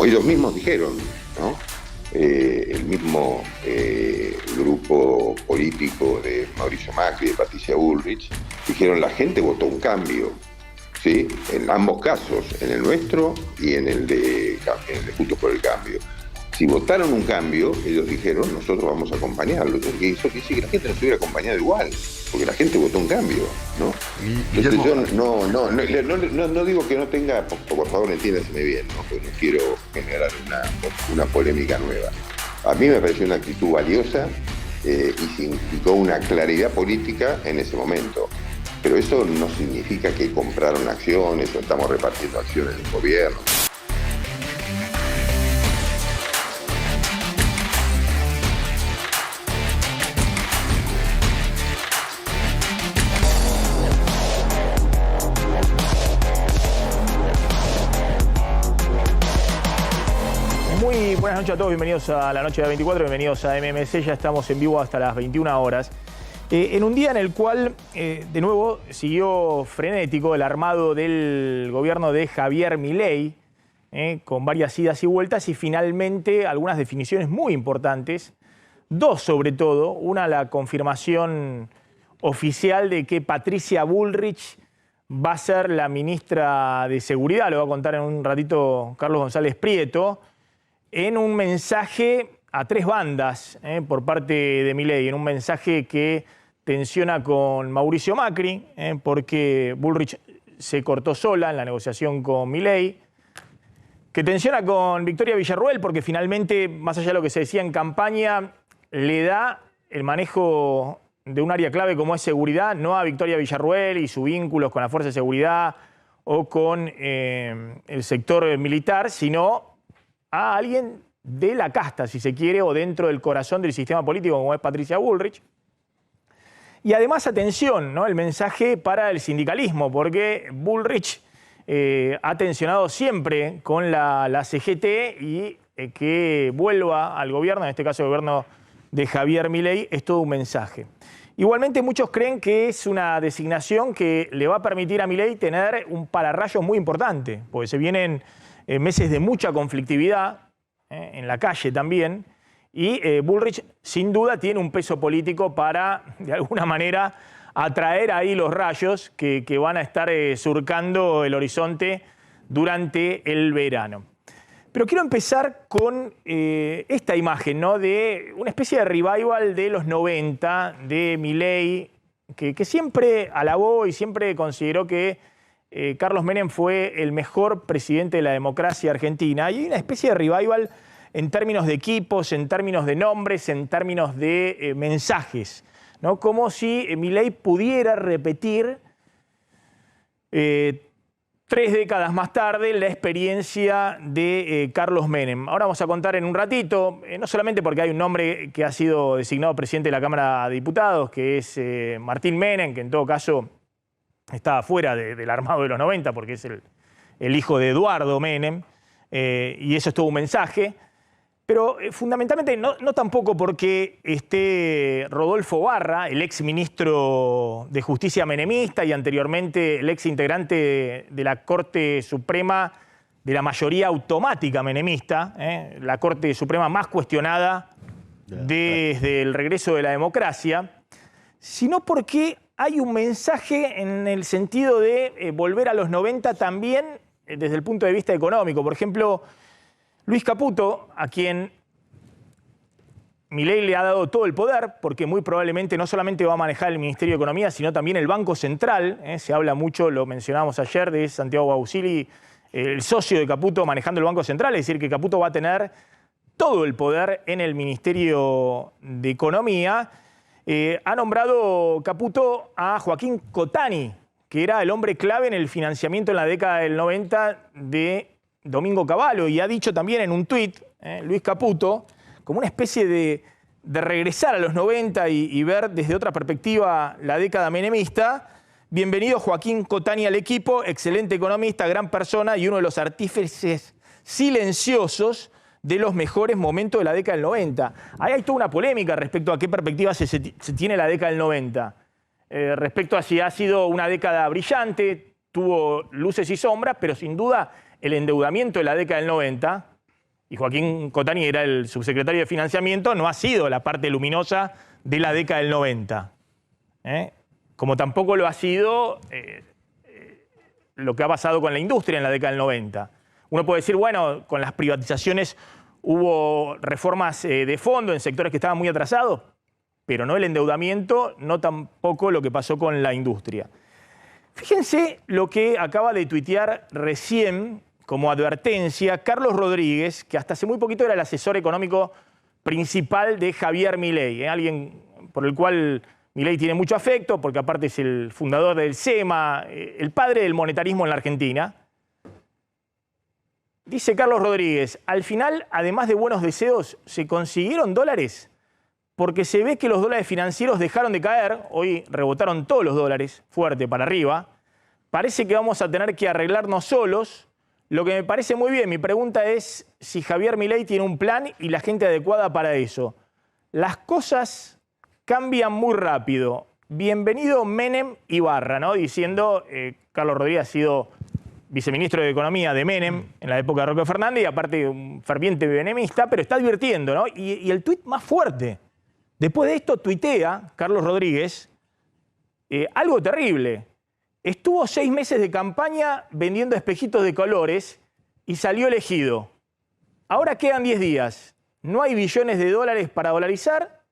ellos mismos dijeron, ¿no? El mismo grupo político de Mauricio Macri, de Patricia Bullrich, dijeron la gente votó un cambio, ¿sí? En ambos casos, en el nuestro y en el de Juntos por el Cambio. Si votaron un cambio, ellos dijeron, nosotros vamos a acompañarlo. Eso quiere decir que la gente nos hubiera acompañado igual, porque la gente votó un cambio, ¿no? Entonces yo no digo que no tenga, por favor entiéndaseme bien, ¿no? Porque no quiero generar una polémica nueva. A mí me pareció una actitud valiosa y significó una claridad política en ese momento. Pero eso no significa que compraron acciones o estamos repartiendo acciones del gobierno. Buenas noches a todos, bienvenidos a la noche de 24, bienvenidos a MMC, ya estamos en vivo hasta las 21 horas. En un día en el cual, de nuevo, siguió frenético el armado del gobierno de Javier Milei, con varias idas y vueltas y finalmente algunas definiciones muy importantes, dos sobre todo, una la confirmación oficial de que Patricia Bullrich va a ser la ministra de Seguridad, lo va a contar en un ratito Carlos González Prieto, en un mensaje a tres bandas por parte de Milei, en un mensaje que tensiona con Mauricio Macri, porque Bullrich se cortó sola en la negociación con Milei, que tensiona con Victoria Villarruel, porque finalmente, más allá de lo que se decía en campaña, le da el manejo de un área clave como es seguridad, no a Victoria Villarruel y sus vínculos con la Fuerza de Seguridad o con el sector militar, sino a alguien de la casta, si se quiere, o dentro del corazón del sistema político, como es Patricia Bullrich. Y además, atención, ¿no? El mensaje para el sindicalismo, porque Bullrich ha tensionado siempre con la CGT y que vuelva al gobierno, en este caso el gobierno de Javier Milei, es todo un mensaje. Igualmente, muchos creen que es una designación que le va a permitir a Milei tener un pararrayos muy importante, porque se vienen meses de mucha conflictividad en la calle también, y Bullrich sin duda tiene un peso político para, de alguna manera, atraer ahí los rayos que van a estar surcando el horizonte durante el verano. Pero quiero empezar con esta imagen, ¿no? De una especie de revival de los 90, de Milei, que siempre alabó y siempre consideró que Carlos Menem fue el mejor presidente de la democracia argentina. Y hay una especie de revival en términos de equipos, en términos de nombres, en términos de mensajes, ¿no? Como si Milei pudiera repetir 3 décadas más tarde la experiencia de Carlos Menem. Ahora vamos a contar en un ratito, no solamente porque hay un nombre que ha sido designado presidente de la Cámara de Diputados, que es Martín Menem, que en todo caso está fuera del armado de los 90 porque es el hijo de Eduardo Menem, y eso es todo un mensaje. Pero fundamentalmente no tampoco porque esté Rodolfo Barra, el ex ministro de Justicia menemista y anteriormente el ex integrante de la Corte Suprema de la mayoría automática menemista, la Corte Suprema más cuestionada desde el regreso de la democracia, sino porque hay un mensaje en el sentido de volver a los 90 también desde el punto de vista económico. Por ejemplo, Luis Caputo, a quien Milei le ha dado todo el poder, porque muy probablemente no solamente va a manejar el Ministerio de Economía, sino también el Banco Central. Se habla mucho, lo mencionábamos ayer, de Santiago Bausili, el socio de Caputo manejando el Banco Central, es decir, que Caputo va a tener todo el poder en el Ministerio de Economía. Ha nombrado Caputo a Joaquín Cotani, que era el hombre clave en el financiamiento en la década del 90 de Domingo Cavallo, y ha dicho también en un tuit, Luis Caputo, como una especie de regresar a los 90 y ver desde otra perspectiva la década menemista. Bienvenido Joaquín Cotani al equipo, excelente economista, gran persona y uno de los artífices silenciosos de los mejores momentos de la década del 90. Ahí hay toda una polémica respecto a qué perspectiva se tiene la década del 90. Respecto a si ha sido una década brillante, tuvo luces y sombras, pero sin duda el endeudamiento de la década del 90 y Joaquín Cotani era el subsecretario de Financiamiento, no ha sido la parte luminosa de la década del 90. Como tampoco lo ha sido lo que ha pasado con la industria en la década del 90. Uno puede decir, bueno, con las privatizaciones hubo reformas de fondo en sectores que estaban muy atrasados, pero no el endeudamiento, no tampoco lo que pasó con la industria. Fíjense lo que acaba de tuitear recién como advertencia Carlos Rodríguez, que hasta hace muy poquito era el asesor económico principal de Javier Milei, alguien por el cual Milei tiene mucho afecto, porque aparte es el fundador del SEMA, el padre del monetarismo en la Argentina. Dice Carlos Rodríguez, al final, además de buenos deseos, ¿se consiguieron dólares? Porque se ve que los dólares financieros dejaron de caer, hoy rebotaron todos los dólares, fuerte para arriba. Parece que vamos a tener que arreglarnos solos, lo que me parece muy bien. Mi pregunta es si Javier Milei tiene un plan y la gente adecuada para eso. Las cosas cambian muy rápido. Bienvenido Menem Ibarra, ¿no? Diciendo, Carlos Rodríguez ha sido viceministro de Economía de Menem en la época de Roque Fernández y aparte un ferviente menemista, pero está advirtiendo, ¿no? Y el tuit más fuerte. Después de esto tuitea Carlos Rodríguez algo terrible. Estuvo 6 meses de campaña vendiendo espejitos de colores y salió elegido. Ahora quedan 10 días. No hay billones de dólares para dolarizar,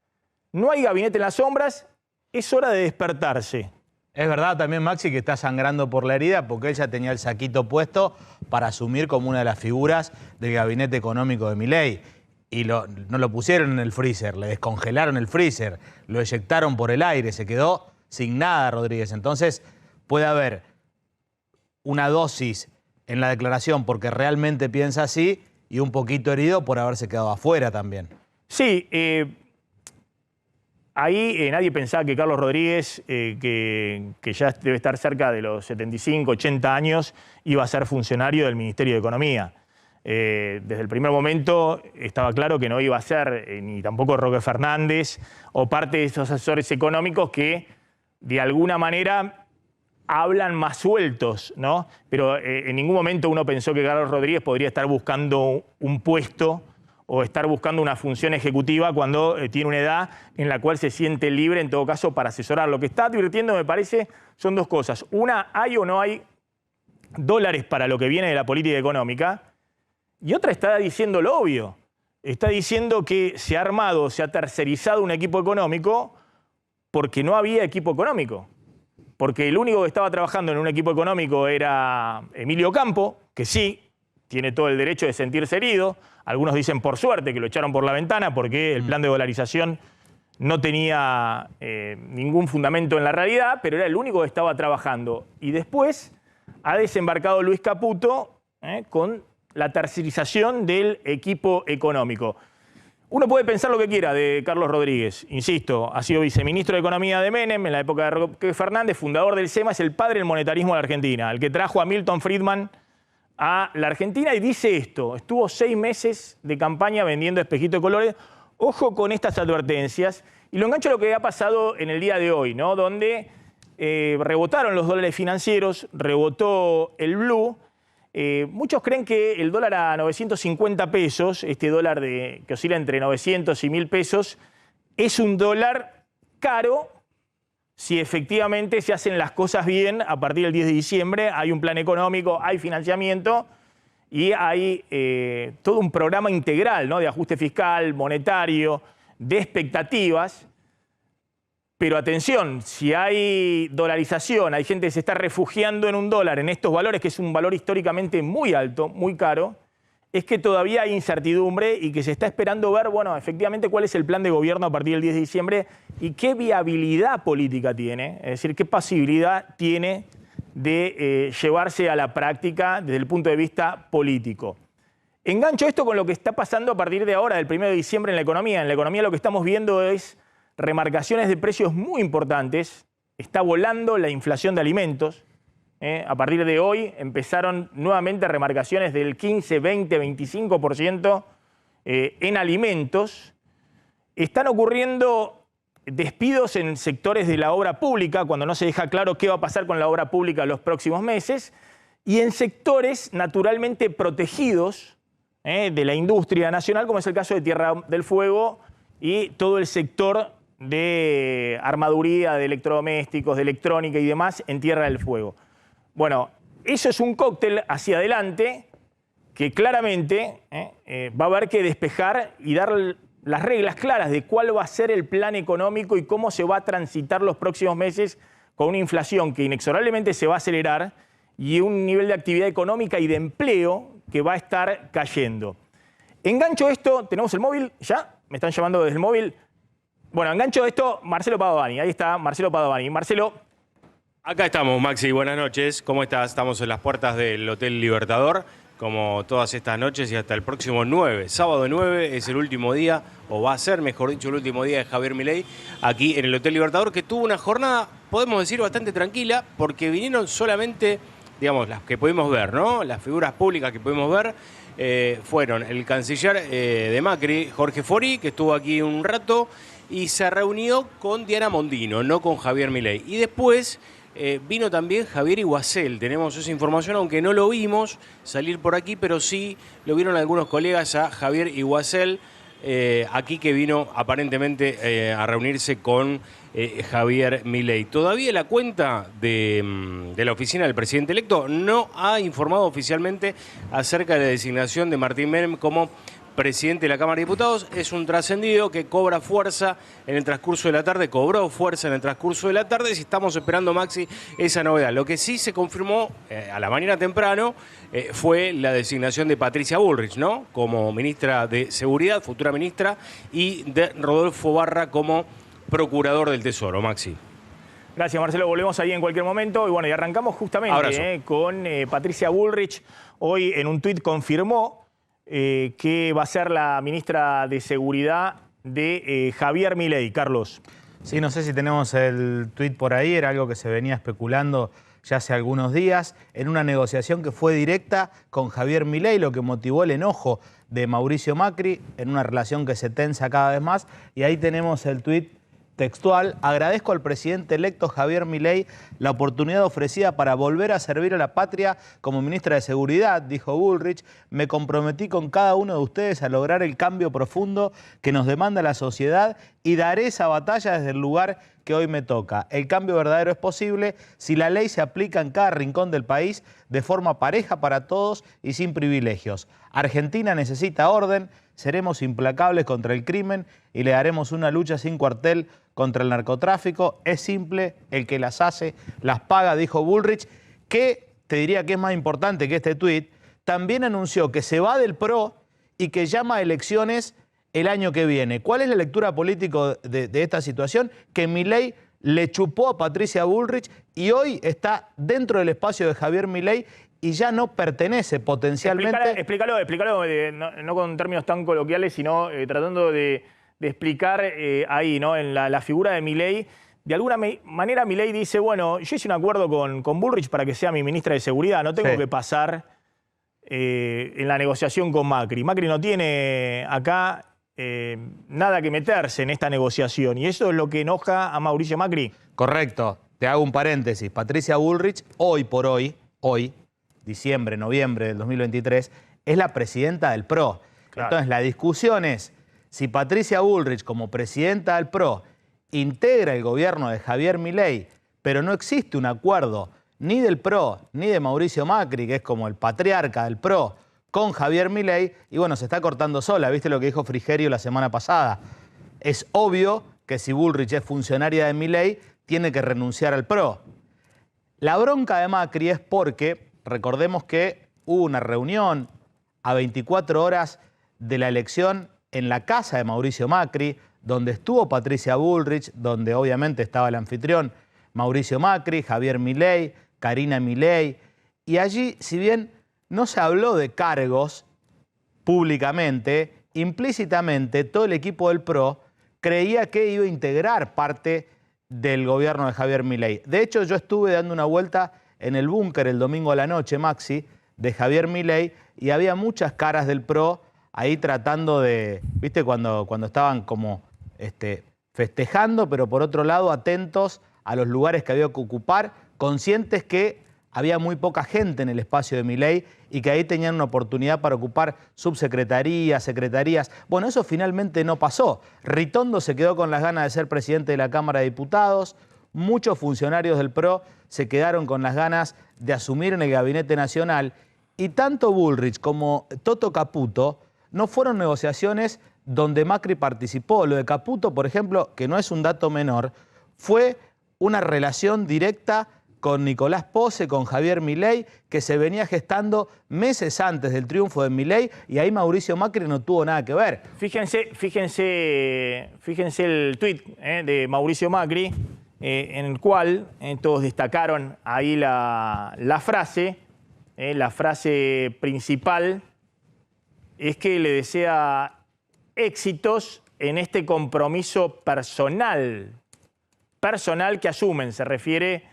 no hay gabinete en las sombras, es hora de despertarse. Es verdad también, Maxi, que está sangrando por la herida porque él ya tenía el saquito puesto para asumir como una de las figuras del gabinete económico de Milei. Y no lo pusieron en el freezer, le descongelaron el freezer, lo eyectaron por el aire, se quedó sin nada Rodríguez. Entonces puede haber una dosis en la declaración porque realmente piensa así y un poquito herido por haberse quedado afuera también. Sí, ahí nadie pensaba que Carlos Rodríguez, que ya debe estar cerca de los 75, 80 años, iba a ser funcionario del Ministerio de Economía. Desde el primer momento estaba claro que no iba a ser ni tampoco Roque Fernández o parte de esos asesores económicos que de alguna manera hablan más sueltos, ¿no? Pero en ningún momento uno pensó que Carlos Rodríguez podría estar buscando un puesto o estar buscando una función ejecutiva cuando tiene una edad en la cual se siente libre, en todo caso, para asesorar. Lo que está advirtiendo, me parece, son dos cosas. Una, hay o no hay dólares para lo que viene de la política económica. Y otra está diciendo lo obvio. Está diciendo que se ha armado, se ha tercerizado un equipo económico porque no había equipo económico. Porque el único que estaba trabajando en un equipo económico era Emilio Campo, que sí, tiene todo el derecho de sentirse herido. Algunos dicen por suerte que lo echaron por la ventana porque el plan de dolarización no tenía ningún fundamento en la realidad, pero era el único que estaba trabajando. Y después ha desembarcado Luis Caputo con la tercerización del equipo económico. Uno puede pensar lo que quiera de Carlos Rodríguez. Insisto, ha sido viceministro de Economía de Menem en la época de Roque Fernández, fundador del SEMA, es el padre del monetarismo de la Argentina, el que trajo a Milton Friedman a la Argentina y dice esto. Estuvo 6 meses de campaña vendiendo espejitos de colores. Ojo con estas advertencias. Y lo engancho a lo que ha pasado en el día de hoy, ¿no? Donde rebotaron los dólares financieros, rebotó el blue. Muchos creen que el dólar a 950 pesos, este dólar que oscila entre 900 y 1000 pesos, es un dólar caro si efectivamente se hacen las cosas bien a partir del 10 de diciembre. Hay un plan económico, hay financiamiento y hay todo un programa integral, ¿no? De ajuste fiscal, monetario, de expectativas. Pero atención, si hay dolarización, hay gente que se está refugiando en un dólar, en estos valores, que es un valor históricamente muy alto, muy caro, es que todavía hay incertidumbre y que se está esperando ver, bueno, efectivamente cuál es el plan de gobierno a partir del 10 de diciembre y qué viabilidad política tiene, es decir, qué posibilidad tiene de llevarse a la práctica desde el punto de vista político. Engancho esto con lo que está pasando a partir de ahora, del 1 de diciembre en la economía. En la economía lo que estamos viendo es remarcaciones de precios muy importantes. Está volando la inflación de alimentos. A partir de hoy empezaron nuevamente remarcaciones del 15, 20, 25% en alimentos. Están ocurriendo despidos en sectores de la obra pública, cuando no se deja claro qué va a pasar con la obra pública en los próximos meses, y en sectores naturalmente protegidos de la industria nacional, como es el caso de Tierra del Fuego y todo el sector de armaduría, de electrodomésticos, de electrónica y demás en Tierra del Fuego. Bueno, eso es un cóctel hacia adelante que claramente va a haber que despejar y dar las reglas claras de cuál va a ser el plan económico y cómo se va a transitar los próximos meses con una inflación que inexorablemente se va a acelerar y un nivel de actividad económica y de empleo que va a estar cayendo. Engancho esto, ¿tenemos el móvil ya? ¿Me están llamando desde el móvil? Bueno, engancho esto, Marcelo Padovani. Ahí está Marcelo Padovani. Marcelo. Acá estamos, Maxi. Buenas noches. ¿Cómo estás? Estamos en las puertas del Hotel Libertador, como todas estas noches y hasta el próximo 9. Sábado 9 es el último día, o va a ser, mejor dicho, el último día de Javier Milei aquí en el Hotel Libertador, que tuvo una jornada, podemos decir, bastante tranquila, porque vinieron solamente, digamos, las que pudimos ver, ¿no? Las figuras públicas que pudimos ver fueron el canciller de Macri, Jorge Fori, que estuvo aquí un rato, y se reunió con Diana Mondino, no con Javier Milei. Y después vino también Javier Iguazel. Tenemos esa información, aunque no lo vimos salir por aquí, pero sí lo vieron algunos colegas a Javier Iguazel, aquí, que vino aparentemente a reunirse con Javier Milei. Todavía la cuenta de la oficina del presidente electo no ha informado oficialmente acerca de la designación de Martín Menem como presidente de la Cámara de Diputados. Es un trascendido que cobra fuerza en el transcurso de la tarde, cobró fuerza en el transcurso de la tarde, y estamos esperando, Maxi, esa novedad. Lo que sí se confirmó a la mañana temprano fue la designación de Patricia Bullrich, ¿no?, como ministra de Seguridad, futura ministra, y de Rodolfo Barra como procurador del Tesoro, Maxi. Gracias, Marcelo. Volvemos ahí en cualquier momento. Y bueno, y arrancamos justamente con Patricia Bullrich. Hoy en un tuit confirmó que va a ser la ministra de Seguridad de Javier Milei. Carlos. Sí, no sé si tenemos el tuit por ahí, era algo que se venía especulando ya hace algunos días, en una negociación que fue directa con Javier Milei, lo que motivó el enojo de Mauricio Macri, en una relación que se tensa cada vez más. Y ahí tenemos el tuit textual: agradezco al presidente electo Javier Milei la oportunidad ofrecida para volver a servir a la patria como ministra de Seguridad, dijo Bullrich. Me comprometí con cada uno de ustedes a lograr el cambio profundo que nos demanda la sociedad y daré esa batalla desde el lugar que hoy me toca. El cambio verdadero es posible si la ley se aplica en cada rincón del país de forma pareja para todos y sin privilegios. Argentina necesita orden, seremos implacables contra el crimen y le daremos una lucha sin cuartel contra el narcotráfico. Es simple, el que las hace, las paga, dijo Bullrich, que te diría que es más importante que este tuit. También anunció que se va del PRO y que llama a elecciones el año que viene. ¿Cuál es la lectura política de esta situación? Que Milei le chupó a Patricia Bullrich y hoy está dentro del espacio de Javier Milei y ya no pertenece potencialmente... Explícalo, no con términos tan coloquiales, sino tratando de explicar ahí, ¿no?, en la figura de Milei. De alguna manera Milei dice, bueno, yo hice un acuerdo con Bullrich para que sea mi ministra de Seguridad, no tengo que pasar en la negociación con Macri. Macri no tiene acá nada que meterse en esta negociación, y eso es lo que enoja a Mauricio Macri. Correcto. Te hago un paréntesis. Patricia Bullrich, hoy por hoy, diciembre, noviembre del 2023, es la presidenta del PRO. Claro. Entonces, la discusión es si Patricia Bullrich, como presidenta del PRO, integra el gobierno de Javier Milei, pero no existe un acuerdo ni del PRO ni de Mauricio Macri, que es como el patriarca del PRO, con Javier Milei, y bueno, se está cortando sola. ¿Viste lo que dijo Frigerio la semana pasada? Es obvio que si Bullrich es funcionaria de Milei, tiene que renunciar al PRO. La bronca de Macri es porque, recordemos que hubo una reunión a 24 horas de la elección en la casa de Mauricio Macri, donde estuvo Patricia Bullrich, donde obviamente estaba el anfitrión Mauricio Macri, Javier Milei, Karina Milei, y allí, si bien no se habló de cargos públicamente, implícitamente todo el equipo del PRO creía que iba a integrar parte del gobierno de Javier Milei. De hecho, yo estuve dando una vuelta en el búnker el domingo a la noche, Maxi, de Javier Milei, y había muchas caras del PRO ahí tratando de, ¿viste? Cuando estaban como festejando, pero por otro lado atentos a los lugares que había que ocupar, conscientes que había muy poca gente en el espacio de Milei y que ahí tenían una oportunidad para ocupar subsecretarías, secretarías. Bueno, eso finalmente no pasó. Ritondo se quedó con las ganas de ser presidente de la Cámara de Diputados. Muchos funcionarios del PRO se quedaron con las ganas de asumir en el Gabinete Nacional. Y tanto Bullrich como Toto Caputo no fueron negociaciones donde Macri participó. Lo de Caputo, por ejemplo, que no es un dato menor, fue una relación directa con Nicolás Pose, con Javier Milei, que se venía gestando meses antes del triunfo de Milei, y ahí Mauricio Macri no tuvo nada que ver. Fíjense el tuit de Mauricio Macri, en el cual todos destacaron ahí la frase principal es que le desea éxitos en este compromiso personal que asumen, se refiere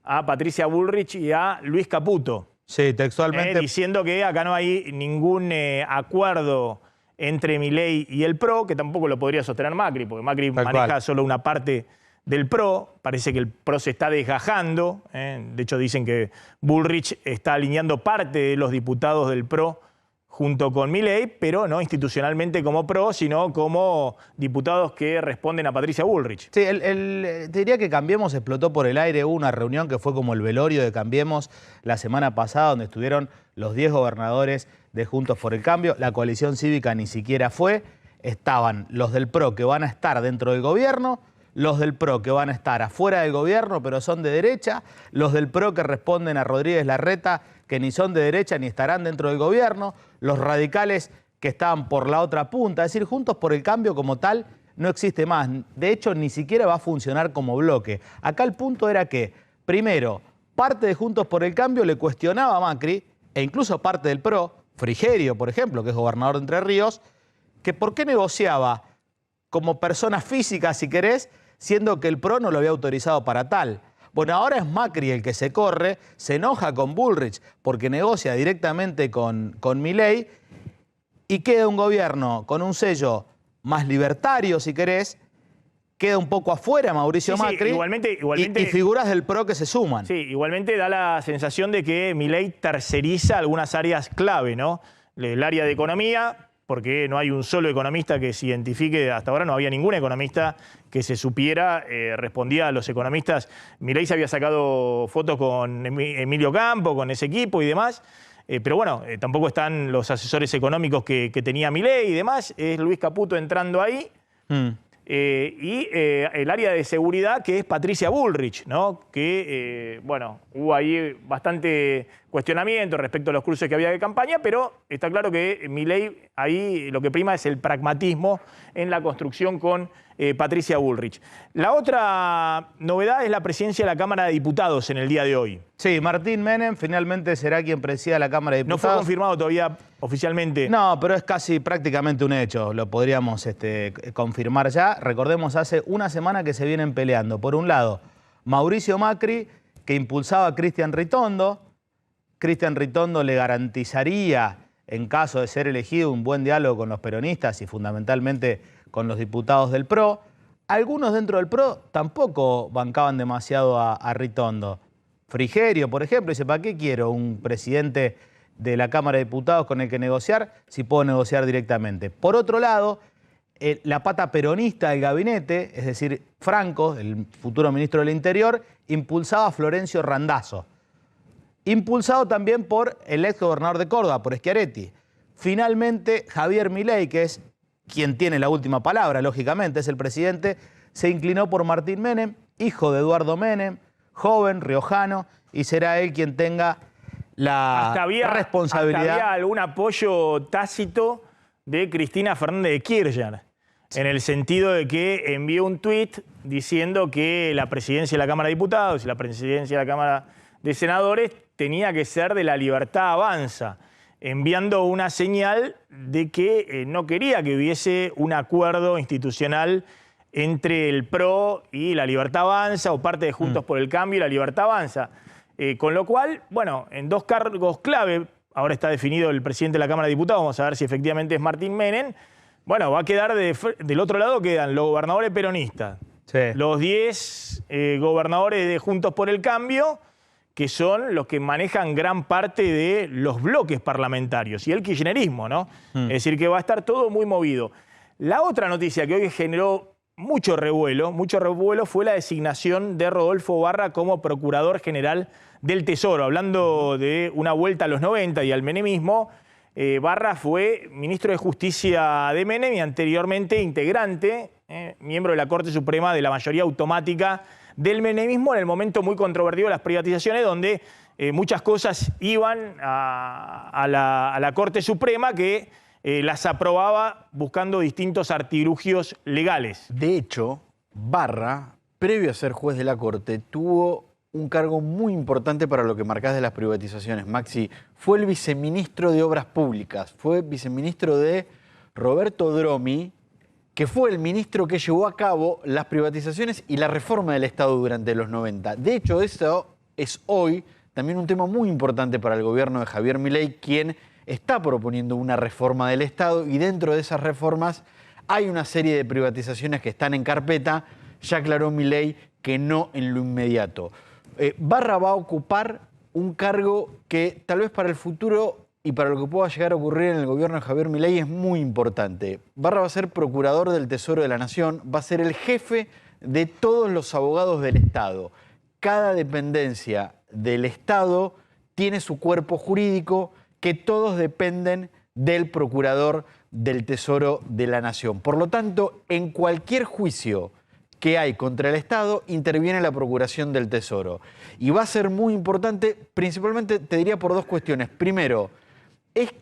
a Patricia Bullrich y a Luis Caputo. Sí, textualmente. Diciendo que acá no hay ningún acuerdo entre Milei y el PRO, que tampoco lo podría sostener Macri, porque Macri maneja solo una parte del PRO. Parece que el PRO se está desgajando. De hecho, dicen que Bullrich está alineando parte de los diputados del PRO junto con Milei, pero no institucionalmente como PRO, sino como diputados que responden a Patricia Bullrich. Sí, te diría que Cambiemos explotó por el aire. Hubo una reunión que fue como el velorio de Cambiemos la semana pasada, donde estuvieron los 10 gobernadores de Juntos por el Cambio. La coalición cívica ni siquiera fue. Estaban los del PRO que van a estar dentro del gobierno, los del PRO que van a estar afuera del gobierno pero son de derecha, los del PRO que responden a Rodríguez Larreta que ni son de derecha ni estarán dentro del gobierno, los radicales que estaban por la otra punta. Es decir, Juntos por el Cambio como tal no existe más. De hecho, ni siquiera va a funcionar como bloque. Acá el punto era que, primero, parte de Juntos por el Cambio le cuestionaba a Macri, e incluso parte del PRO, Frigerio, por ejemplo, que es gobernador de Entre Ríos, que por qué negociaba como persona física, si querés, siendo que el PRO no lo había autorizado para tal. Bueno, ahora es Macri el que se corre, se enoja con Bullrich porque negocia directamente con Milei y queda un gobierno con un sello más libertario, si querés, queda un poco afuera Mauricio Macri igualmente, y figuras del PRO que se suman. Sí, igualmente da la sensación de que Milei terceriza algunas áreas clave, ¿no? El área de economía, porque no hay un solo economista que se identifique, hasta ahora no había ningún economista que se supiera, respondía a los economistas. Milei se había sacado fotos con Emilio Campo, con ese equipo y demás, pero bueno, tampoco están los asesores económicos que tenía Milei y demás, es Luis Caputo entrando ahí. Y el área de seguridad, que es Patricia Bullrich, ¿no? Que, bueno, hubo ahí bastante cuestionamiento respecto a los cruces que había de campaña, pero está claro que Milei ahí lo que prima es el pragmatismo en la construcción con Patricia Bullrich. La otra novedad es la presidencia de la Cámara de Diputados en el día de hoy. Sí, Martín Menem finalmente será quien presida la Cámara de Diputados. No fue confirmado todavía oficialmente. No, pero es casi prácticamente un hecho, lo podríamos confirmar ya. Recordemos, hace una semana que se vienen peleando. Por un lado, Mauricio Macri, que impulsaba a Cristian Ritondo. Cristian Ritondo le garantizaría, en caso de ser elegido, un buen diálogo con los peronistas y fundamentalmente con los diputados del PRO. Algunos dentro del PRO tampoco bancaban demasiado a Ritondo. Frigerio, por ejemplo, dice, ¿para qué quiero un presidente de la Cámara de Diputados con el que negociar si puedo negociar directamente? Por otro lado, la pata peronista del gabinete, es decir, Franco, el futuro ministro del Interior, impulsaba a Florencio Randazzo. Impulsado también por el ex gobernador de Córdoba, por Schiaretti. Finalmente, Javier Milei, que es quien tiene la última palabra, lógicamente, es el presidente, se inclinó por Martín Menem, hijo de Eduardo Menem, joven, riojano, y será él quien tenga la responsabilidad. Hasta había algún apoyo tácito de Cristina Fernández de Kirchner, en el sentido de que envió un tuit diciendo que la presidencia de la Cámara de Diputados y la presidencia de la Cámara de Senadores tenía que ser de la Libertad Avanza, enviando una señal de que no quería que hubiese un acuerdo institucional entre el PRO y la Libertad Avanza, o parte de Juntos por el Cambio y la Libertad Avanza. Con lo cual, bueno, en dos cargos clave, ahora está definido el presidente de la Cámara de Diputados, vamos a ver si efectivamente es Martín Menem. Bueno, va a quedar del otro lado, quedan los gobernadores peronistas, los 10 gobernadores de Juntos por el Cambio, que son los que manejan gran parte de los bloques parlamentarios y el kirchnerismo, ¿no? Es decir, que va a estar todo muy movido. La otra noticia que hoy generó mucho revuelo fue la designación de Rodolfo Barra como Procurador General del Tesoro. Hablando de una vuelta a los 90 y al menemismo, Barra fue ministro de Justicia de Menem y anteriormente integrante, miembro de la Corte Suprema de la mayoría automática del menemismo en el momento muy controvertido de las privatizaciones, donde muchas cosas iban a la Corte Suprema que las aprobaba buscando distintos artilugios legales. De hecho, Barra, previo a ser juez de la Corte, tuvo un cargo muy importante para lo que marcás de las privatizaciones, Maxi. Fue el viceministro de Obras Públicas, fue viceministro de Roberto Dromi, que fue el ministro que llevó a cabo las privatizaciones y la reforma del Estado durante los 90. De hecho, eso es hoy también un tema muy importante para el gobierno de Javier Milei, quien está proponiendo una reforma del Estado y dentro de esas reformas hay una serie de privatizaciones que están en carpeta. Ya aclaró Milei que no en lo inmediato. Barra va a ocupar un cargo que tal vez para el futuro y para lo que pueda llegar a ocurrir en el gobierno de Javier Milei es muy importante. Barra va a ser procurador del Tesoro de la Nación, va a ser el jefe de todos los abogados del Estado. Cada dependencia del Estado tiene su cuerpo jurídico, que todos dependen del procurador del Tesoro de la Nación. Por lo tanto, en cualquier juicio que hay contra el Estado, interviene la Procuración del Tesoro. Y va a ser muy importante, principalmente, te diría, por dos cuestiones. Primero, es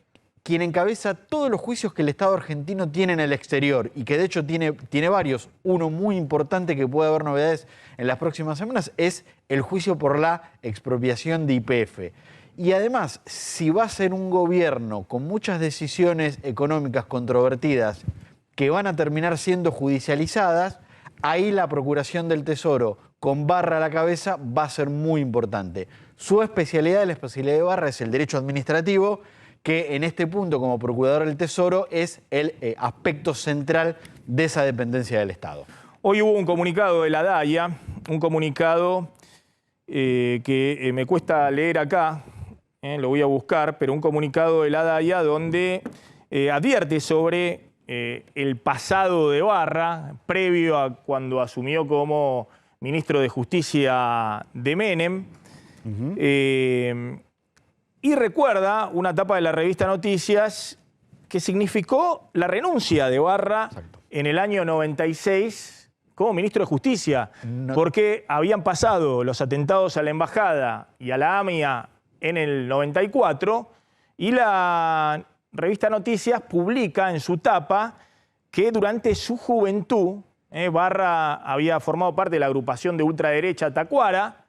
quien encabeza todos los juicios que el Estado argentino tiene en el exterior y que de hecho tiene varios. Uno muy importante que puede haber novedades en las próximas semanas es el juicio por la expropiación de YPF. Y además, si va a ser un gobierno con muchas decisiones económicas controvertidas que van a terminar siendo judicializadas, ahí la Procuración del Tesoro, con Barra a la cabeza, va a ser muy importante. Su especialidad, la especialidad de Barra, es el derecho administrativo, que en este punto, como Procurador del Tesoro, es el aspecto central de esa dependencia del Estado. Hoy hubo un comunicado de la DAIA, un comunicado que me cuesta leer acá, lo voy a buscar, pero un comunicado de la DAIA donde advierte sobre el pasado de Barra, previo a cuando asumió como ministro de Justicia de Menem, y recuerda una etapa de la revista Noticias que significó la renuncia de Barra en el año 96 como ministro de Justicia, porque habían pasado los atentados a la Embajada y a la AMIA en el 94 y la revista Noticias publica en su tapa que durante su juventud Barra había formado parte de la agrupación de ultraderecha Tacuara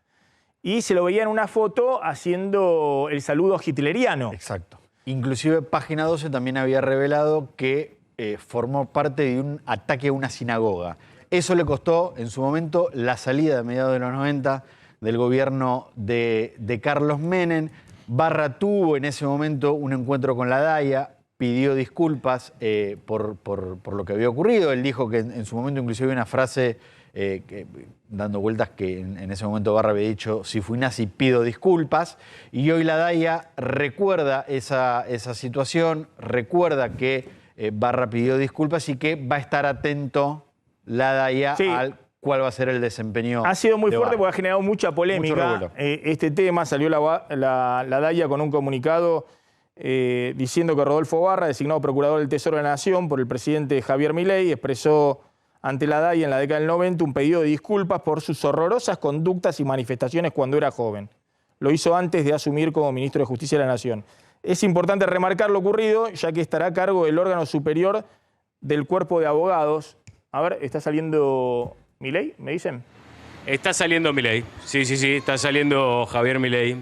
y se lo veía en una foto haciendo el saludo hitleriano. Exacto. Inclusive Página 12 también había revelado que formó parte de un ataque a una sinagoga. Eso le costó en su momento la salida a mediados de los 90 del gobierno de Carlos Menem. Barra tuvo en ese momento un encuentro con la DAIA, pidió disculpas por lo que había ocurrido. Él dijo que en su momento inclusive había una frase dando vueltas que en ese momento Barra había dicho: si fui nazi pido disculpas. Y hoy la DAIA recuerda esa situación, recuerda que Barra pidió disculpas y que va a estar atento la DAIA al cuál va a ser el desempeño. Ha sido muy fuerte Barra, porque ha generado mucha polémica. Este tema salió la DAIA con un comunicado diciendo que Rodolfo Barra, designado Procurador del Tesoro de la Nación por el presidente Javier Milei, expresó ante la DAIA en la década del 90 un pedido de disculpas por sus horrorosas conductas y manifestaciones cuando era joven. Lo hizo antes de asumir como ministro de Justicia de la Nación. Es importante remarcar lo ocurrido, ya que estará a cargo del órgano superior del cuerpo de abogados. A ver, ¿está saliendo Milei, me dicen? Está saliendo Milei, sí, está saliendo Javier Milei.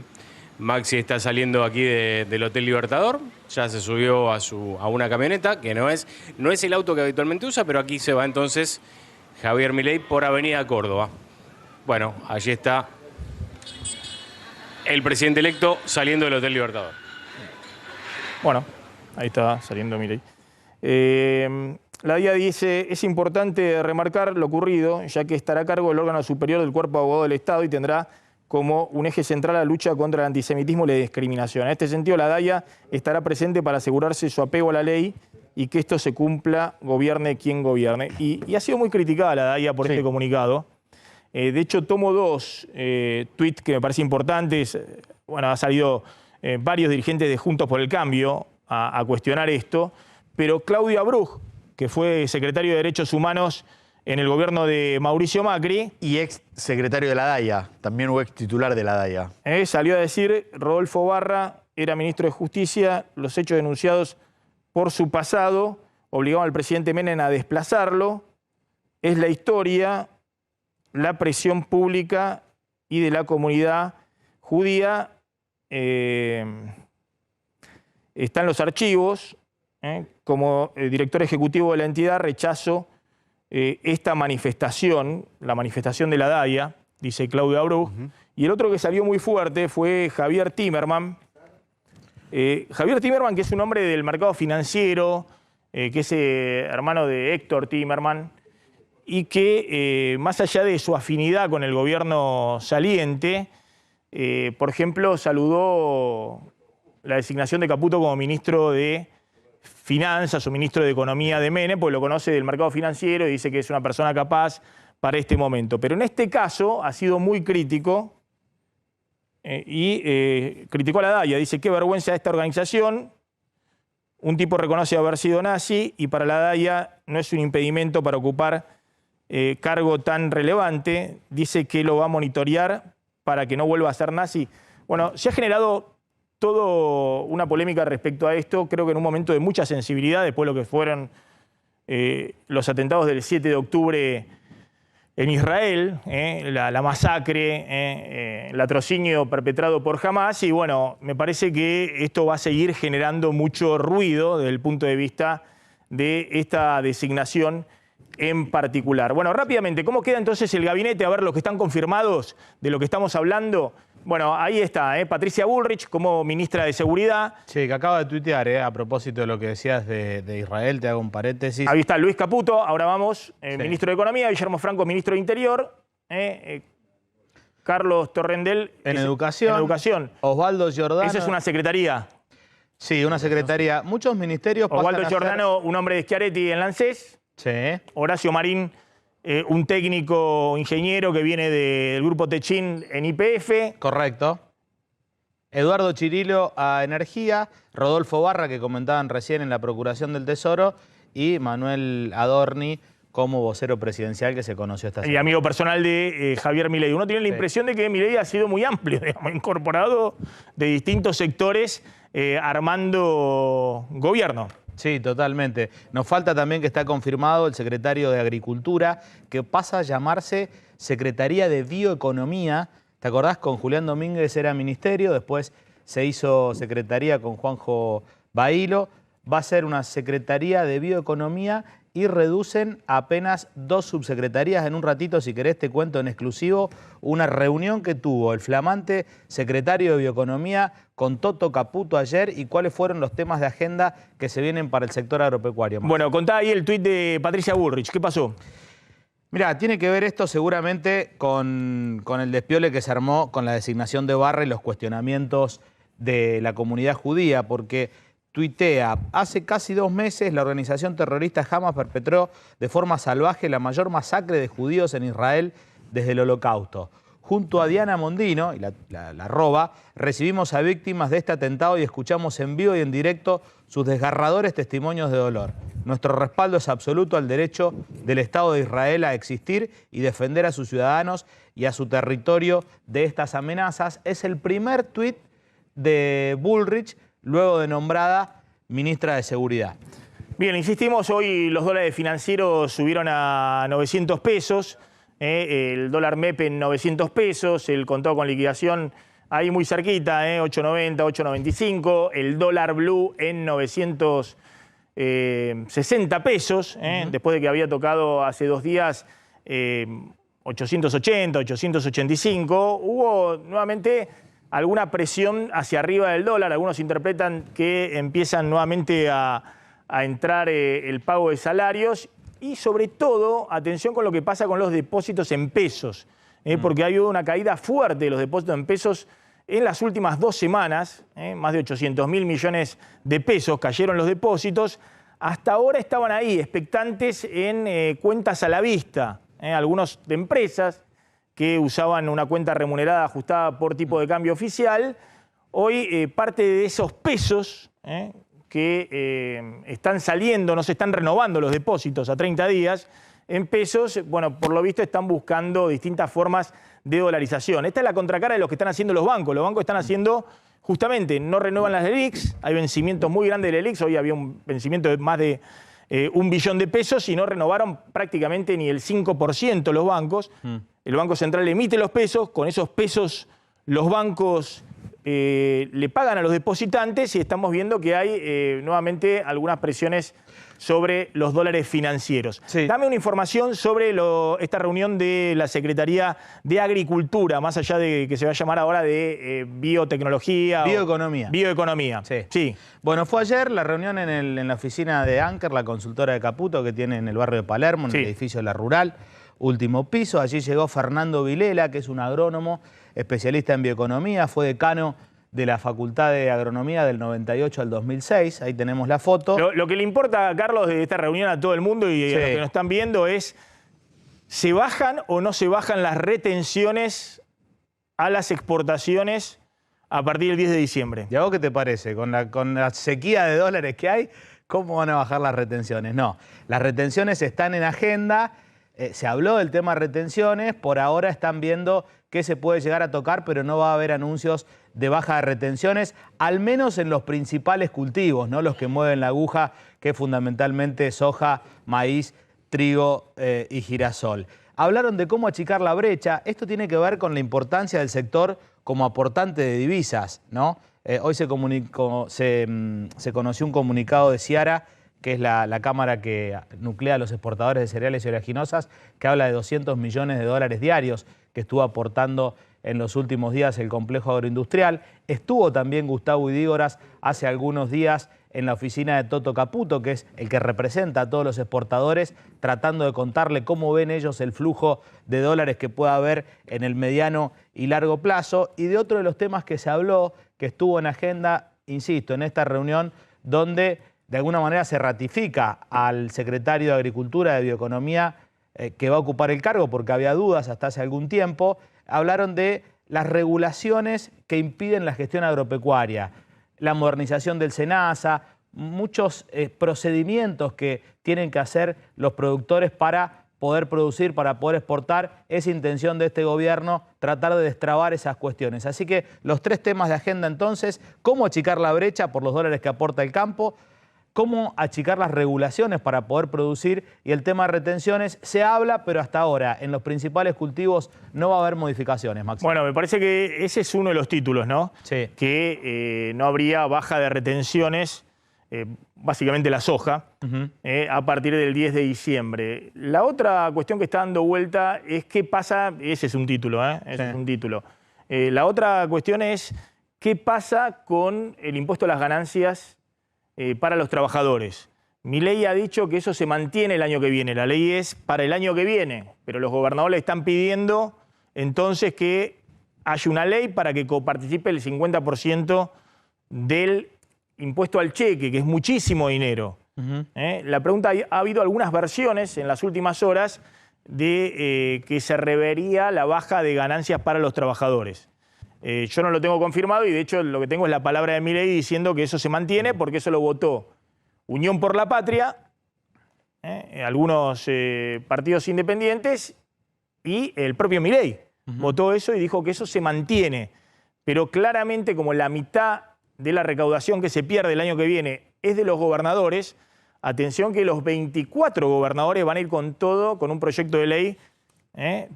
Maxi está saliendo aquí del Hotel Libertador, ya se subió a una camioneta, que no es el auto que habitualmente usa, pero aquí se va entonces Javier Milei por Avenida Córdoba. Bueno, allí está el presidente electo saliendo del Hotel Libertador. Bueno, ahí está saliendo Milei. La DIA dice: es importante remarcar lo ocurrido, ya que estará a cargo del órgano superior del cuerpo de abogados del Estado y tendrá como un eje central a la lucha contra el antisemitismo y la discriminación. En este sentido, la DAIA estará presente para asegurarse su apego a la ley y que esto se cumpla, gobierne quien gobierne. Y ha sido muy criticada la DAIA por este comunicado. De hecho, tomo dos tweets que me parecen importantes. Bueno, ha salido varios dirigentes de Juntos por el Cambio a cuestionar esto, pero Claudio Abruz, que fue secretario de Derechos Humanos en el gobierno de Mauricio Macri. Y ex secretario de la DAIA, también o ex titular de la DAIA. Salió a decir, Rodolfo Barra era ministro de Justicia, los hechos denunciados por su pasado obligaban al presidente Menem a desplazarlo, es la historia, la presión pública y de la comunidad judía está en los archivos. Como director ejecutivo de la entidad rechazo esta manifestación, la manifestación de la DAIA, dice Claudio Abruz. Y el otro que salió muy fuerte fue Javier Timerman. Javier Timerman, que es un hombre del mercado financiero, que es hermano de Héctor Timerman, y que más allá de su afinidad con el gobierno saliente, por ejemplo, saludó la designación de Caputo como ministro de Finanzas o ministro de Economía de Menem, porque lo conoce del mercado financiero y dice que es una persona capaz para este momento. Pero en este caso ha sido muy crítico y criticó a la DAIA. Dice, qué vergüenza esta organización. Un tipo reconoce haber sido nazi y para la DAIA no es un impedimento para ocupar cargo tan relevante. Dice que lo va a monitorear para que no vuelva a ser nazi. Bueno, se ha generado toda una polémica respecto a esto, creo que en un momento de mucha sensibilidad, después de lo que fueron los atentados del 7 de octubre en Israel, la masacre, el latrocinio perpetrado por Hamás, y bueno, me parece que esto va a seguir generando mucho ruido desde el punto de vista de esta designación en particular. Bueno, rápidamente, ¿cómo queda entonces el gabinete? A ver, los que están confirmados de lo que estamos hablando. Bueno, ahí está, Patricia Bullrich como ministra de Seguridad. Sí, que acaba de tuitear, a propósito de lo que decías de Israel, te hago un paréntesis. Ahí está Luis Caputo, ahora vamos, ministro de Economía, Guillermo Franco, ministro de Interior, Carlos Torrendel en Educación. Osvaldo Giordano. Esa es una secretaría. Sí, una secretaría. Muchos ministerios Osvaldo Giordano, un hombre de Schiaretti en la ANSES. Sí. Horacio Marín, un técnico ingeniero que viene del grupo Techin en YPF. Correcto. Eduardo Chirilo a Energía, Rodolfo Barra, que comentaban recién en la Procuración del Tesoro, y Manuel Adorni como vocero presidencial que se conoció esta semana. Y amigo personal de Javier Milei. Uno tiene la impresión de que Milei ha sido muy amplio, digamos, incorporado de distintos sectores armando gobierno. Sí, totalmente. Nos falta también que está confirmado el secretario de Agricultura, que pasa a llamarse Secretaría de Bioeconomía. ¿Te acordás? Con Julián Domínguez era ministerio, después se hizo secretaría con Juanjo Bailo. Va a ser una Secretaría de Bioeconomía y reducen apenas 2 subsecretarías. En un ratito, si querés, te cuento en exclusivo una reunión que tuvo el flamante secretario de Bioeconomía con Toto Caputo ayer y cuáles fueron los temas de agenda que se vienen para el sector agropecuario. Bueno, contá ahí el tuit de Patricia Bullrich. ¿Qué pasó? Mirá, tiene que ver esto seguramente con el despiole que se armó con la designación de Barra y los cuestionamientos de la comunidad judía, porque tuitea, hace casi 2 meses la organización terrorista Hamas perpetró de forma salvaje la mayor masacre de judíos en Israel desde el Holocausto. Junto a Diana Mondino, y la arroba, recibimos a víctimas de este atentado y escuchamos en vivo y en directo sus desgarradores testimonios de dolor. Nuestro respaldo es absoluto al derecho del Estado de Israel a existir y defender a sus ciudadanos y a su territorio de estas amenazas. Es el primer tuit de Bullrich luego de nombrada ministra de Seguridad. Bien, insistimos, hoy los dólares financieros subieron a 900 pesos, el dólar MEP en 900 pesos, el contado con liquidación ahí muy cerquita, 8.90, 8.95, el dólar blue en 960 pesos, después de que había tocado hace 2 días 880, 885, hubo nuevamente alguna presión hacia arriba del dólar. Algunos interpretan que empiezan nuevamente a entrar el pago de salarios y sobre todo, atención con lo que pasa con los depósitos en pesos. porque ha habido una caída fuerte de los depósitos en pesos en las últimas 2 semanas. Más de 800.000 millones de pesos cayeron los depósitos. Hasta ahora estaban ahí, expectantes en cuentas a la vista. Algunos de empresas que usaban una cuenta remunerada ajustada por tipo de cambio oficial. Hoy parte de esos pesos que están saliendo, no se están renovando los depósitos a 30 días en pesos, bueno, por lo visto están buscando distintas formas de dolarización. Esta es la contracara de lo que están haciendo los bancos. Los bancos están haciendo, justamente, no renuevan las LELIQs, hay vencimientos muy grandes de LELIQs, hoy había un vencimiento de más de 1 billón de pesos y no renovaron prácticamente ni el 5% los bancos. El Banco Central emite los pesos, con esos pesos los bancos le pagan a los depositantes y estamos viendo que hay nuevamente algunas presiones sobre los dólares financieros. Sí. Dame una información sobre esta reunión de la Secretaría de Agricultura, más allá de que se va a llamar ahora de biotecnología. Bioeconomía. Bioeconomía. Sí. Sí. Bueno, fue ayer la reunión en la oficina de Anker, la consultora de Caputo que tiene en el barrio de Palermo, en el edificio de La Rural, último piso. Allí llegó Fernando Vilela, que es un agrónomo, especialista en bioeconomía, fue decano de la Facultad de Agronomía del 98 al 2006. Ahí tenemos la foto. Lo que le importa, Carlos, de esta reunión a todo el mundo y a los que nos están viendo es, ¿se bajan o no se bajan las retenciones a las exportaciones a partir del 10 de diciembre? ¿Y a vos qué te parece? Con la sequía de dólares que hay, ¿cómo van a bajar las retenciones? No, las retenciones están en agenda. Se habló del tema retenciones, por ahora están viendo qué se puede llegar a tocar, pero no va a haber anuncios de baja de retenciones, al menos en los principales cultivos, ¿no? Los que mueven la aguja, que es fundamentalmente soja, maíz, trigo y girasol. Hablaron de cómo achicar la brecha. Esto tiene que ver con la importancia del sector como aportante de divisas, ¿no? Hoy se conoció un comunicado de Ciara, que es la cámara que nuclea a los exportadores de cereales y oleaginosas, que habla de 200 millones de dólares diarios que estuvo aportando en los últimos días el complejo agroindustrial. Estuvo también Gustavo Idígoras hace algunos días en la oficina de Toto Caputo, que es el que representa a todos los exportadores, tratando de contarle cómo ven ellos el flujo de dólares que pueda haber en el mediano y largo plazo. Y de otro de los temas que se habló, que estuvo en agenda, insisto, en esta reunión, donde de alguna manera se ratifica al secretario de Agricultura de Bioeconomía que va a ocupar el cargo, porque había dudas hasta hace algún tiempo. Hablaron de las regulaciones que impiden la gestión agropecuaria, la modernización del SENASA, muchos procedimientos que tienen que hacer los productores para poder producir, para poder exportar. Es intención de este gobierno tratar de destrabar esas cuestiones. Así que los 3 temas de agenda entonces: cómo achicar la brecha por los dólares que aporta el campo, cómo achicar las regulaciones para poder producir, y el tema de retenciones. Se habla, pero hasta ahora en los principales cultivos no va a haber modificaciones, Máximo. Bueno, me parece que ese es uno de los títulos, ¿no? Sí. Que no habría baja de retenciones, básicamente la soja, a partir del 10 de diciembre. La otra cuestión que está dando vuelta es qué pasa, ese es un título, ese es un título. La otra cuestión es qué pasa con el impuesto a las ganancias para los trabajadores. Milei ha dicho que eso se mantiene el año que viene. La ley es para el año que viene, pero los gobernadores están pidiendo entonces que haya una ley para que coparticipe el 50% del impuesto al cheque, que es muchísimo dinero. La pregunta, ha habido algunas versiones en las últimas horas de que se revería la baja de ganancias para los trabajadores. Yo no lo tengo confirmado y de hecho lo que tengo es la palabra de Milei diciendo que eso se mantiene porque eso lo votó Unión por la Patria, algunos partidos independientes y el propio Milei votó eso y dijo que eso se mantiene. Pero claramente, como la mitad de la recaudación que se pierde el año que viene es de los gobernadores, atención que los 24 gobernadores van a ir con todo, con un proyecto de ley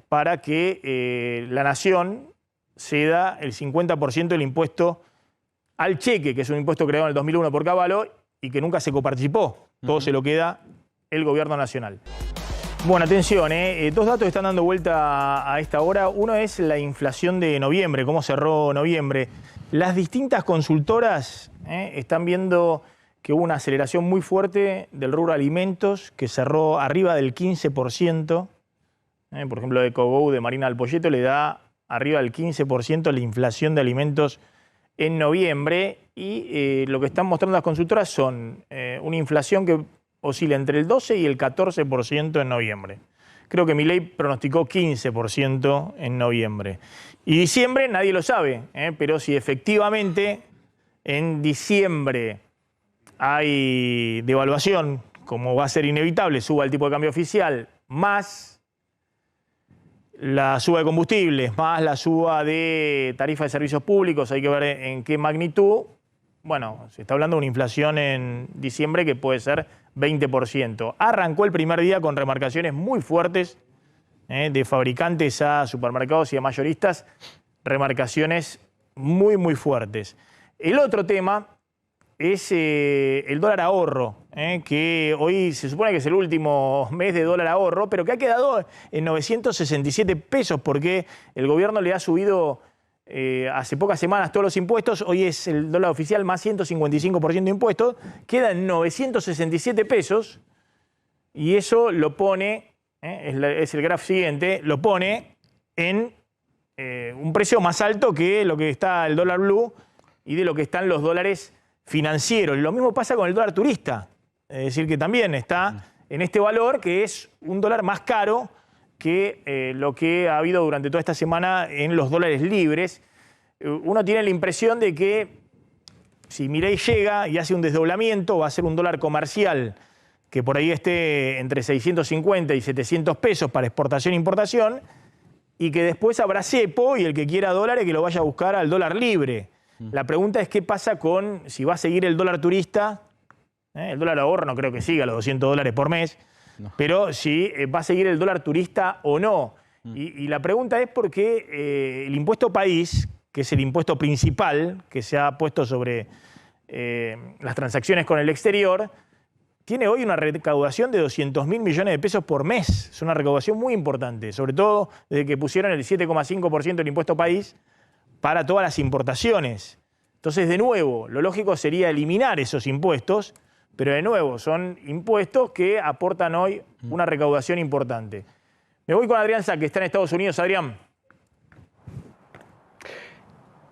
para que la nación ceda el 50% del impuesto al cheque, que es un impuesto creado en el 2001 por Cavallo y que nunca se coparticipó. Todo se lo queda el gobierno nacional. Bueno, atención, 2 datos están dando vuelta a esta hora. Uno es la inflación de noviembre, cómo cerró noviembre. Las distintas consultoras están viendo que hubo una aceleración muy fuerte del rubro alimentos, que cerró arriba del 15%. Por ejemplo, EcoGo de Marina del Poyeto le da arriba del 15% la inflación de alimentos en noviembre y lo que están mostrando las consultoras son una inflación que oscila entre el 12 y el 14% en noviembre. Creo que Milei pronosticó 15% en noviembre. Y diciembre nadie lo sabe, pero si efectivamente en diciembre hay devaluación, como va a ser inevitable, suba el tipo de cambio oficial, más la suba de combustibles, más la suba de tarifas de servicios públicos, hay que ver en qué magnitud. Bueno, se está hablando de una inflación en diciembre que puede ser 20%. Arrancó el primer día con remarcaciones muy fuertes de fabricantes a supermercados y a mayoristas, remarcaciones muy, muy fuertes. El otro tema es el dólar ahorro, que hoy se supone que es el último mes de dólar ahorro, pero que ha quedado en 967 pesos porque el gobierno le ha subido hace pocas semanas todos los impuestos. Hoy es el dólar oficial más 155% de impuestos, queda en 967 pesos y eso lo pone, es el grafo siguiente, lo pone en un precio más alto que lo que está el dólar blue y de lo que están los dólares financieros. Lo mismo pasa con el dólar turista, es decir, que también está en este valor que es un dólar más caro que lo que ha habido durante toda esta semana en los dólares libres. Uno tiene la impresión de que si Milei llega y hace un desdoblamiento, va a ser un dólar comercial que por ahí esté entre 650 y 700 pesos para exportación e importación, y que después habrá cepo y el que quiera dólares que lo vaya a buscar al dólar libre. La pregunta es qué pasa con si va a seguir el dólar turista, el dólar ahorro no creo que siga los 200 dólares por mes, no. Pero si va a seguir el dólar turista o no. Y la pregunta es porque el impuesto país, que es el impuesto principal que se ha puesto sobre las transacciones con el exterior, tiene hoy una recaudación de 200.000 millones de pesos por mes. Es una recaudación muy importante, sobre todo desde que pusieron el 7,5% del impuesto país para todas las importaciones. Entonces, de nuevo, lo lógico sería eliminar esos impuestos, pero de nuevo, son impuestos que aportan hoy una recaudación importante. Me voy con Adrián Sá, que está en Estados Unidos. Adrián.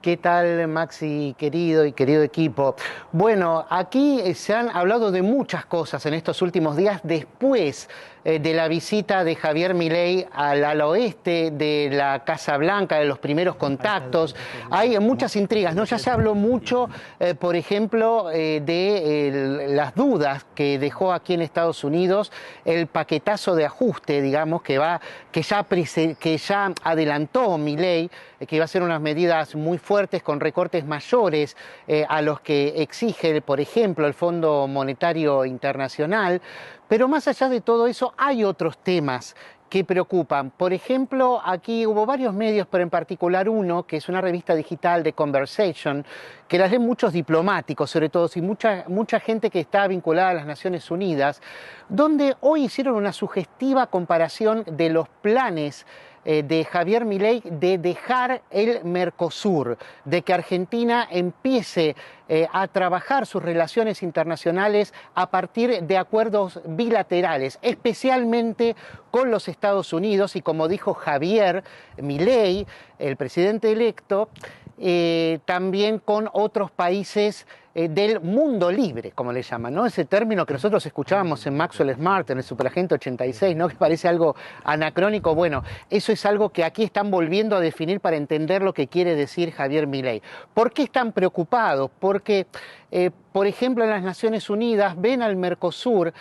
¿Qué tal, Maxi, querido y querido equipo? Bueno, aquí se han hablado de muchas cosas en estos últimos días después de la visita de Javier Milei al ala oeste, de la Casa Blanca, de los primeros contactos. Hay muchas intrigas, ¿no? Ya se habló mucho, por ejemplo, de las dudas que dejó aquí en Estados Unidos el paquetazo de ajuste, digamos, que ya adelantó Milei, que iba a ser unas medidas muy fuertes con recortes mayores a los que exige, por ejemplo, el Fondo Monetario Internacional. Pero más allá de todo eso, hay otros temas que preocupan. Por ejemplo, aquí hubo varios medios, pero en particular uno, que es una revista digital de Conversation, que la leen muchos diplomáticos, sobre todo, y mucha gente que está vinculada a las Naciones Unidas, donde hoy hicieron una sugestiva comparación de los planes de Javier Milei de dejar el Mercosur, de que Argentina empiece a trabajar sus relaciones internacionales a partir de acuerdos bilaterales, especialmente con los Estados Unidos y, como dijo Javier Milei, el presidente electo, también con otros países del mundo libre, como le llaman, ¿no? Ese término que nosotros escuchábamos en Maxwell Smart, en el Superagente 86, ¿no? Que parece algo anacrónico. Bueno, eso es algo que aquí están volviendo a definir para entender lo que quiere decir Javier Milei. ¿Por qué están preocupados? Porque, por ejemplo, en las Naciones Unidas ven al Mercosur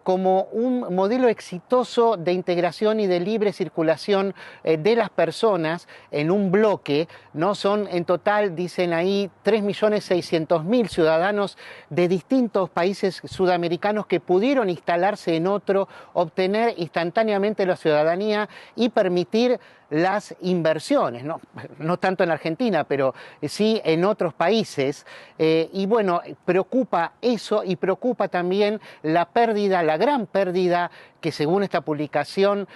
como un modelo exitoso de integración y de libre circulación de las personas en un bloque, ¿no? Son en total, dicen ahí, 3.600.000 ciudadanos de distintos países sudamericanos que pudieron instalarse en otro, obtener instantáneamente la ciudadanía y permitir las inversiones, no tanto en Argentina, pero sí en otros países. Y bueno, preocupa eso y preocupa también la gran pérdida que según esta publicación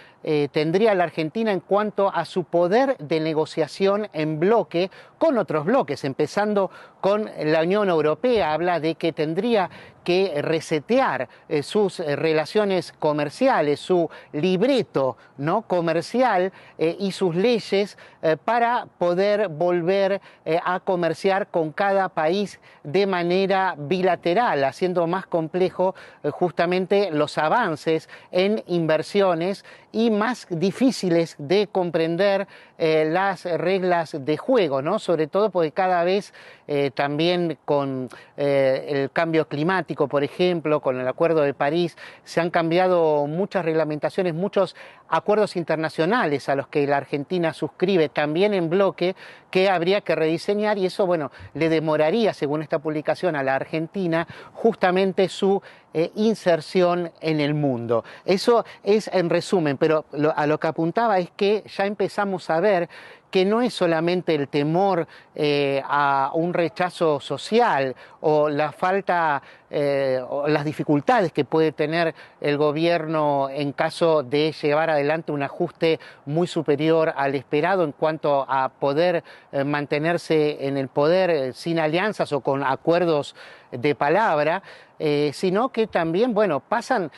tendría la Argentina en cuanto a su poder de negociación en bloque con otros bloques, empezando con la Unión Europea. Habla de que tendría que resetear sus relaciones comerciales, su libreto, ¿no?, comercial y sus leyes para poder volver a comerciar con cada país de manera bilateral, haciendo más complejo justamente los avances en inversiones y más difíciles de comprender las reglas de juego, ¿no? Sobre todo porque cada vez también con el cambio climático, por ejemplo, con el Acuerdo de París, se han cambiado muchas reglamentaciones, muchos acuerdos internacionales a los que la Argentina suscribe también en bloque, que habría que rediseñar, y eso, bueno, le demoraría, según esta publicación, a la Argentina justamente su inserción en el mundo. Eso es en resumen, pero a lo que apuntaba es que ya empezamos a ver que no es solamente el temor a un rechazo social o la falta o las dificultades que puede tener el gobierno en caso de llevar adelante un ajuste muy superior al esperado en cuanto a poder mantenerse en el poder sin alianzas o con acuerdos de palabra, sino que también, bueno, pasan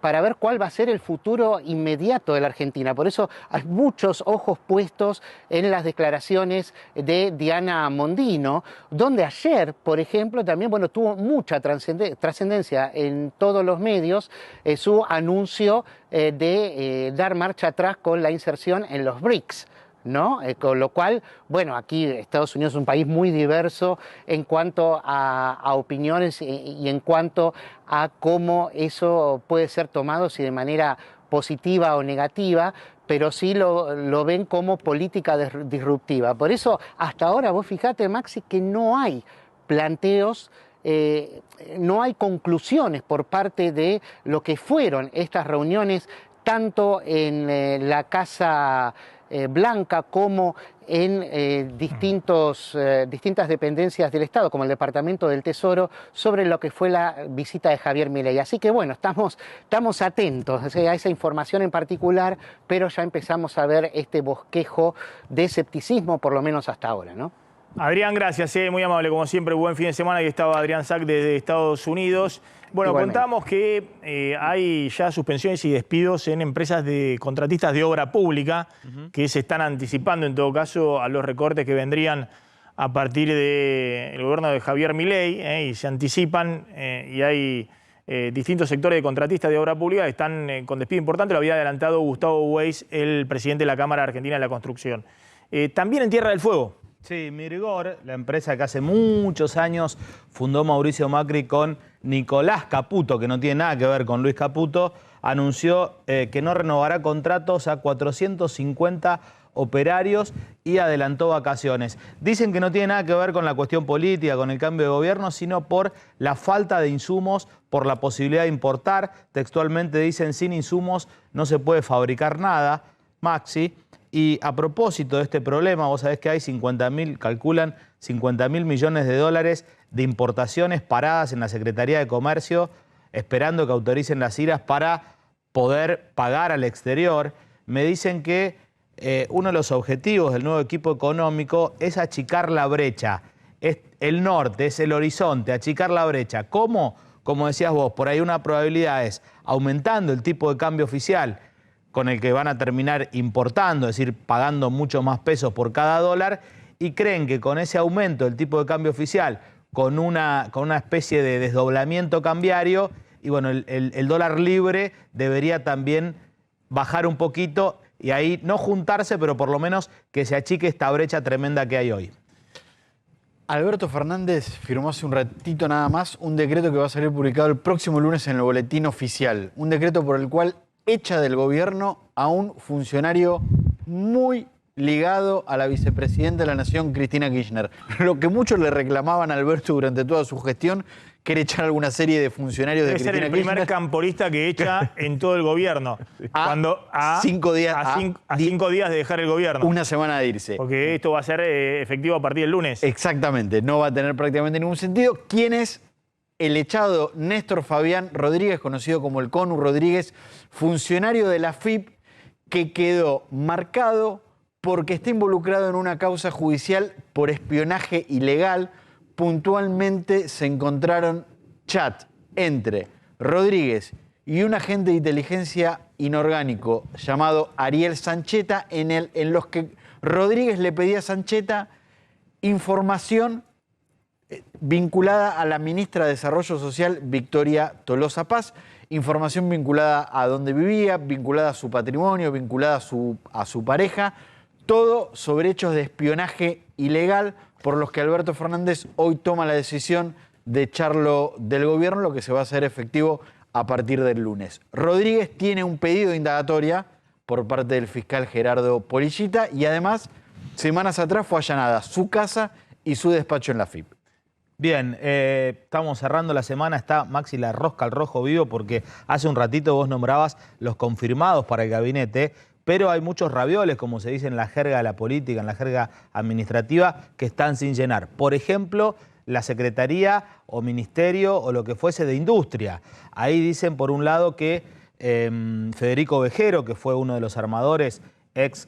para ver cuál va a ser el futuro inmediato de la Argentina. Por eso hay muchos ojos puestos en las declaraciones de Diana Mondino, donde ayer, por ejemplo, también, bueno, tuvo mucha trascendencia en todos los medios su anuncio de dar marcha atrás con la inserción en los BRICS, ¿no? Con lo cual, bueno, aquí Estados Unidos es un país muy diverso en cuanto a opiniones y en cuanto a cómo eso puede ser tomado, si de manera positiva o negativa, pero sí lo ven como política disruptiva. Por eso, hasta ahora, vos fijate, Maxi, que no hay planteos, no hay conclusiones por parte de lo que fueron estas reuniones, tanto en la Casa Blanca como en distintas dependencias del Estado, como el Departamento del Tesoro, sobre lo que fue la visita de Javier Milei. Así que bueno, estamos atentos a esa información en particular, pero ya empezamos a ver este bosquejo de escepticismo, por lo menos hasta ahora, ¿no? Adrián, gracias, muy amable, como siempre, buen fin de semana. Aquí estaba Adrián Sack desde Estados Unidos. Bueno, Igualmente. contamos que hay ya suspensiones y despidos en empresas de contratistas de obra pública que se están anticipando, en todo caso, a los recortes que vendrían a partir del gobierno de Javier Milei, y se anticipan, y hay distintos sectores de contratistas de obra pública que están con despido importante. Lo había adelantado Gustavo Weiss, el presidente de la Cámara Argentina de la Construcción. También en Tierra del Fuego. Sí, Mirgor, la empresa que hace muchos años fundó Mauricio Macri con Nicolás Caputo, que no tiene nada que ver con Luis Caputo, anunció que no renovará contratos a 450 operarios y adelantó vacaciones. Dicen que no tiene nada que ver con la cuestión política, con el cambio de gobierno, sino por la falta de insumos, por la posibilidad de importar. Textualmente dicen, sin insumos no se puede fabricar nada, Maxi. Y a propósito de este problema, vos sabés que hay calculan 50.000 millones de dólares de importaciones paradas en la Secretaría de Comercio, esperando que autoricen las IRAs para poder pagar al exterior. Me dicen que uno de los objetivos del nuevo equipo económico es achicar la brecha. Es el norte, es el horizonte, achicar la brecha. ¿Cómo? Como decías vos, por ahí una probabilidad es aumentando el tipo de cambio oficial con el que van a terminar importando, es decir, pagando mucho más pesos por cada dólar, y creen que con ese aumento del tipo de cambio oficial, con una especie de desdoblamiento cambiario, y bueno, el dólar libre debería también bajar un poquito y ahí no juntarse, pero por lo menos que se achique esta brecha tremenda que hay hoy. Alberto Fernández firmó hace un ratito nada más un decreto que va a salir publicado el próximo lunes en el Boletín Oficial. Un decreto por el cual echa del gobierno a un funcionario muy ligado a la vicepresidenta de la Nación, Cristina Kirchner. Lo que muchos le reclamaban a Alberto durante toda su gestión, que era echar alguna serie de funcionarios de Cristina Kirchner. Debe ser el primer camporista que echa en todo el gobierno. A 5 días, a 5 días de dejar el gobierno. Una semana de irse. Porque esto va a ser efectivo a partir del lunes. Exactamente, no va a tener prácticamente ningún sentido. ¿Quién es el echado Néstor Fabián Rodríguez, conocido como el Conu Rodríguez, funcionario de la AFIP, que quedó marcado porque está involucrado en una causa judicial por espionaje ilegal. Puntualmente se encontraron chat entre Rodríguez y un agente de inteligencia inorgánico llamado Ariel Sancheta, en los que Rodríguez le pedía a Sancheta información vinculada a la ministra de Desarrollo Social, Victoria Tolosa Paz, información vinculada a dónde vivía, vinculada a su patrimonio, vinculada a su pareja, todo sobre hechos de espionaje ilegal por los que Alberto Fernández hoy toma la decisión de echarlo del gobierno, lo que se va a hacer efectivo a partir del lunes. Rodríguez tiene un pedido de indagatoria por parte del fiscal Gerardo Polillita y además, semanas atrás fue allanada su casa y su despacho en la AFIP. Bien, estamos cerrando la semana, está Maxi la rosca al rojo vivo porque hace un ratito vos nombrabas los confirmados para el gabinete, pero hay muchos ravioles, como se dice en la jerga de la política, en la jerga administrativa, que están sin llenar. Por ejemplo, la Secretaría o Ministerio o lo que fuese de Industria. Ahí dicen, por un lado, que Federico Vejero, que fue uno de los armadores, ex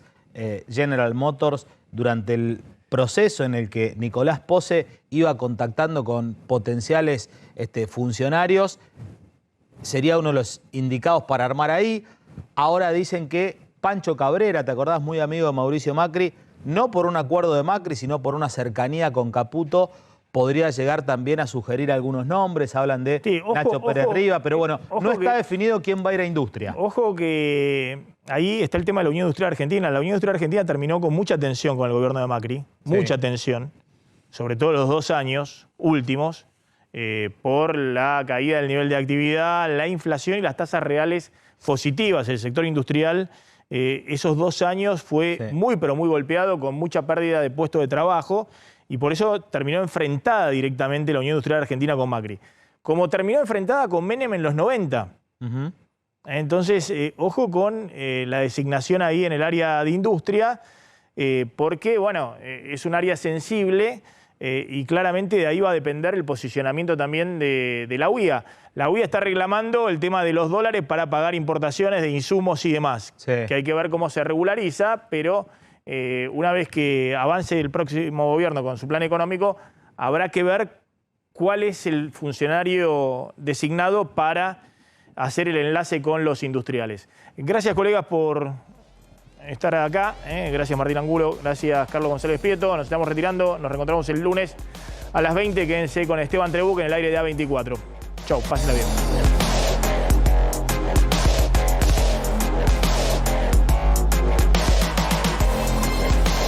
General Motors, durante el proceso en el que Nicolás Pose iba contactando con potenciales funcionarios, sería uno de los indicados para armar ahí. Ahora dicen que Pancho Cabrera, ¿te acordás? Muy amigo de Mauricio Macri, no por un acuerdo de Macri, sino por una cercanía con Caputo, podría llegar también a sugerir algunos nombres. Hablan de Nacho Pérez Riva, pero bueno, no está definido quién va a ir a Industria. Ojo que ahí está el tema de la Unión Industrial Argentina. La Unión Industrial Argentina terminó con mucha tensión con el gobierno de Macri, mucha tensión, sobre todo los 2 años últimos, por la caída del nivel de actividad, la inflación y las tasas reales positivas. El sector industrial, esos 2 años fue muy, pero muy golpeado, con mucha pérdida de puestos de trabajo, y por eso terminó enfrentada directamente la Unión Industrial Argentina con Macri. Como terminó enfrentada con Menem en los 90. Entonces, ojo con la designación ahí en el área de industria, porque, bueno, es un área sensible y claramente de ahí va a depender el posicionamiento también de la UIA. La UIA está reclamando el tema de los dólares para pagar importaciones de insumos y demás, que hay que ver cómo se regulariza, pero una vez que avance el próximo gobierno con su plan económico, habrá que ver cuál es el funcionario designado para hacer el enlace con los industriales. Gracias, colegas, por estar acá. Gracias, Martín Angulo. Gracias, Carlos González Prieto. Nos estamos retirando. Nos reencontramos el lunes a las 20. Quédense con Esteban Trebuch en el aire de A24. Chau, pásenla bien.